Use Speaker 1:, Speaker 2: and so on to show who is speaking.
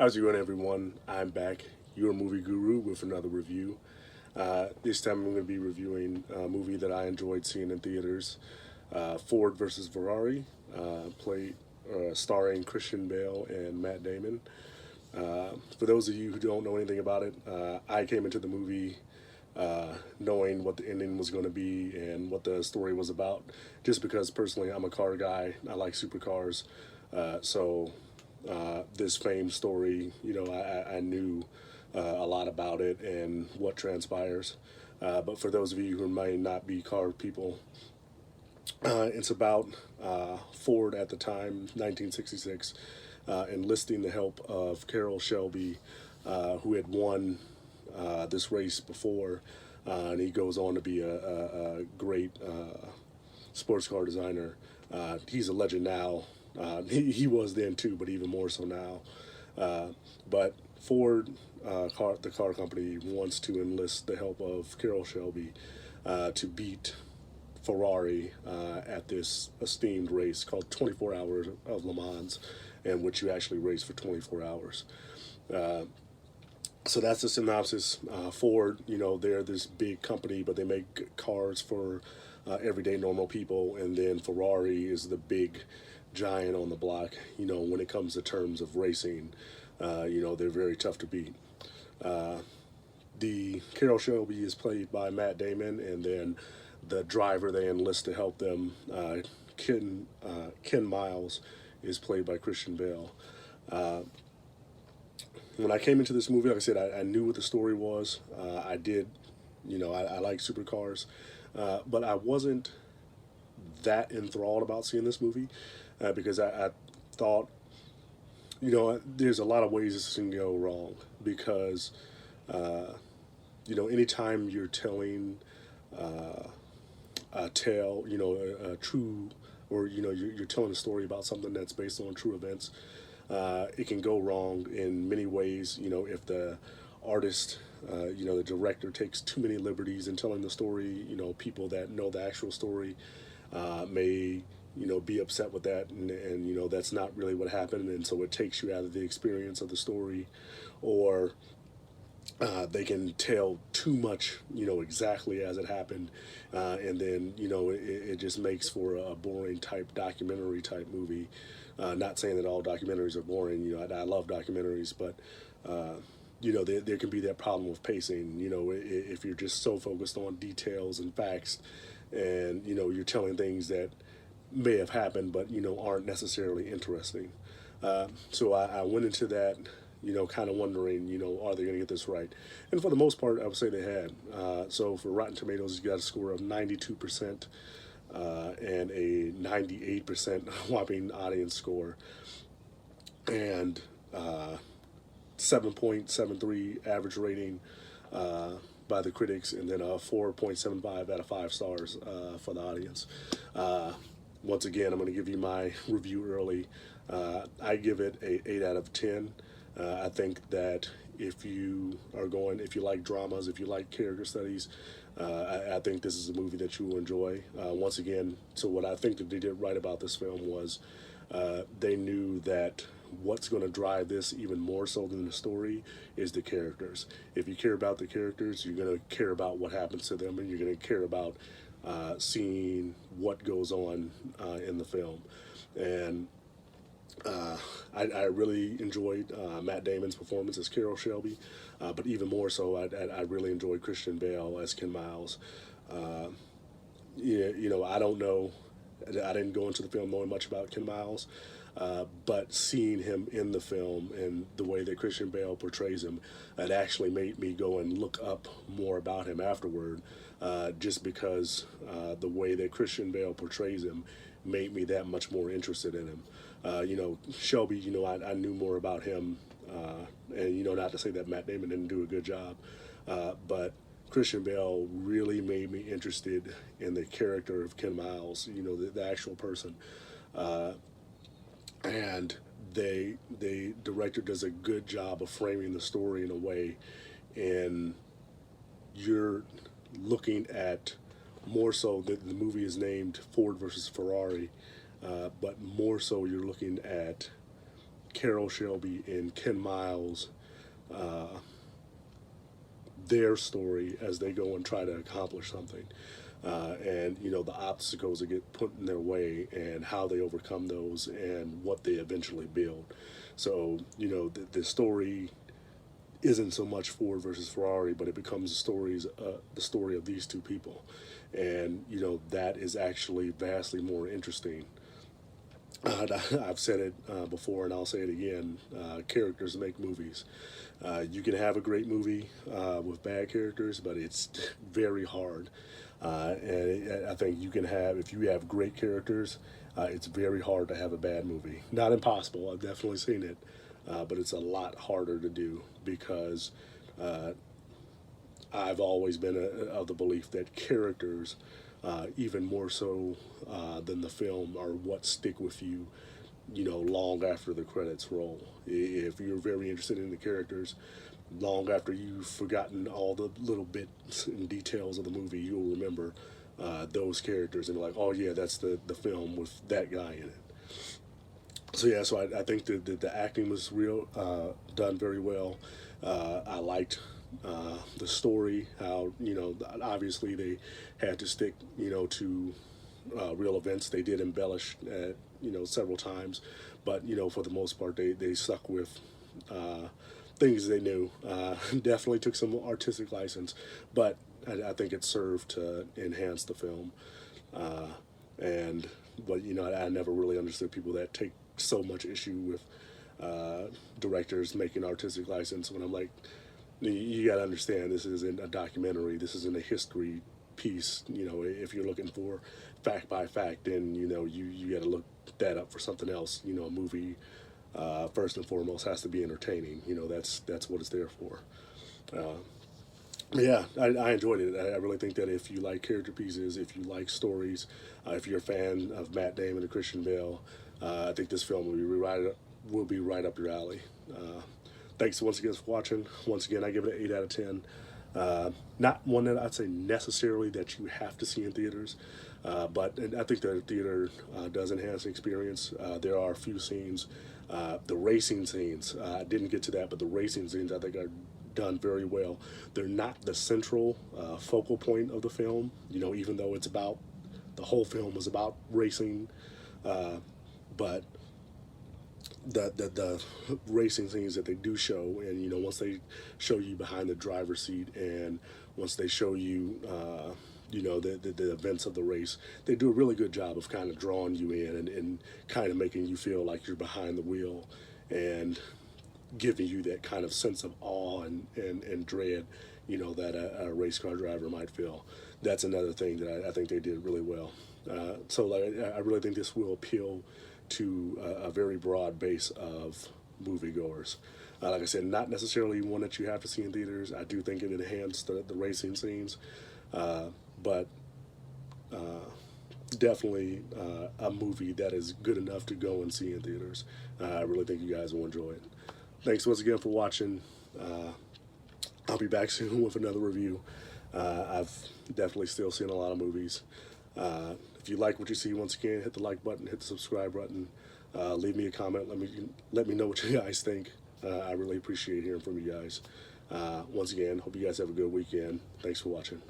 Speaker 1: How's it going, everyone? I'm back, your movie guru, with another review. This time I'm going to be reviewing a movie that I enjoyed seeing in theaters, Ford versus Ferrari, starring Christian Bale and Matt Damon. For those of you who don't know anything about it, I came into the movie knowing what the ending was going to be and what the story was about, just because personally I'm a car guy. I like supercars. This fame story, I knew a lot about it and what transpires. But for those of you who might not be car people, it's about Ford at the time, 1966, enlisting the help of Carroll Shelby, who had won this race before, and he goes on to be a great sports car designer. He's a legend now. He was then too, but even more so now. But Ford, the car company, wants to enlist the help of Carroll Shelby to beat Ferrari at this esteemed race called 24 Hours of Le Mans, in which you actually race for 24 hours. So that's the synopsis. Ford, they're this big company, but they make cars for everyday normal people, and then Ferrari is the big giant on the block. When it comes to terms of racing, they're very tough to beat. The Carroll Shelby is played by Matt Damon, and then the driver they enlist to help them, Ken Miles, is played by Christian Bale. When I came into this movie, like I said, I knew what the story was. I did, I like supercars, but I wasn't that enthralled about seeing this movie because I thought, there's a lot of ways this can go wrong because, anytime you're telling a tale, a true, or, you're telling a story about something that's based on true events, it can go wrong in many ways. If the artist, the director takes too many liberties in telling the story, people that know the actual story may, be upset with that, and that's not really what happened, and so it takes you out of the experience of the story, or they can tell too much, exactly as it happened, and then it just makes for a boring type documentary type movie. Not saying that all documentaries are boring. I love documentaries, but there can be that problem with pacing. If you're just so focused on details and facts, and you're telling things that may have happened, but aren't necessarily interesting. So I went into that, kind of wondering, are they going to get this right? And for the most part, I would say they had. So for Rotten Tomatoes, you got a score of 92%. And a 98% whopping audience score, and 7.73 average rating by the critics, and then a 4.75 out of 5 stars for the audience. Once again, I'm going to give you my review early. I give it a 8 out of 10. I think that if you like dramas, if you like character studies, I think this is a movie that you will enjoy. Once again, so what I think that they did right about this film was they knew that what's going to drive this even more so than the story is the characters. If you care about the characters, you're going to care about what happens to them, and you're going to care about seeing what goes on in the film. And I really enjoyed Matt Damon's performance as Carroll Shelby, but even more so, I really enjoyed Christian Bale as Ken Miles. I don't know. I didn't go into the film knowing much about Ken Miles, but seeing him in the film and the way that Christian Bale portrays him, it actually made me go and look up more about him afterward, just because the way that Christian Bale portrays him made me that much more interested in him. Shelby, I knew more about him, and, not to say that Matt Damon didn't do a good job, but Christian Bale really made me interested in the character of Ken Miles, the actual person. And the director does a good job of framing the story in a way, and you're looking at more so that the movie is named Ford versus Ferrari, but more so you're looking at Carol Shelby and Ken Miles, their story as they go and try to accomplish something. And the obstacles that get put in their way and how they overcome those and what they eventually build. So the story isn't so much Ford versus Ferrari, but it becomes the story of these two people, and that is actually vastly more interesting. I've said it before, and I'll say it again. Characters make movies. You can have a great movie with bad characters, but it's very hard. And I think if you have great characters, it's very hard to have a bad movie. Not impossible. I've definitely seen it, but it's a lot harder to do because I've always been of the belief that characters, even more so than the film, are what stick with you, long after the credits roll. If you're very interested in the characters, long after you've forgotten all the little bits and details of the movie, you'll remember those characters and be like, oh yeah, that's the film with that guy in it. So yeah, so I think the acting was done very well. I liked the story, how obviously they had to stick to real events. They did embellish several times, but for the most part they stuck with things they knew. Definitely took some artistic license, but I think it served to enhance the film. But I never really understood people that take so much issue with directors making artistic license, when I'm like, you got to understand, this isn't a documentary, this isn't a history piece. If you're looking for fact by fact, then you got to look that up for something else. A movie, first and foremost, has to be entertaining. That's what it's there for. Yeah, I enjoyed it. I really think that if you like character pieces, if you like stories, if you're a fan of Matt Damon and Christian Bale, I think this film will be right up your alley. Thanks once again for watching. Once again, I give it an 8 out of 10. Not one that I'd say necessarily that you have to see in theaters, but I think the theater does enhance the experience. There are a few scenes, the racing scenes, I didn't get to that, but the racing scenes I think are done very well. They're not the central focal point of the film, even though the whole film is about racing, but the racing scenes that they do show, and once they show you behind the driver's seat, and once they show you the events of the race, they do a really good job of kind of drawing you in and kind of making you feel like you're behind the wheel, and giving you that kind of sense of awe and dread, that a race car driver might feel. That's another thing that I think they did really well. So I really think this will appeal to a very broad base of moviegoers. Like I said, not necessarily one that you have to see in theaters. I do think it enhanced the racing scenes, but definitely a movie that is good enough to go and see in theaters. I really think you guys will enjoy it. Thanks once again for watching. I'll be back soon with another review. I've definitely still seen a lot of movies. If you like what you see, once again, hit the like button, hit the subscribe button, leave me a comment. Let me know what you guys think. I really appreciate hearing from you guys. Once again, hope you guys have a good weekend. Thanks for watching.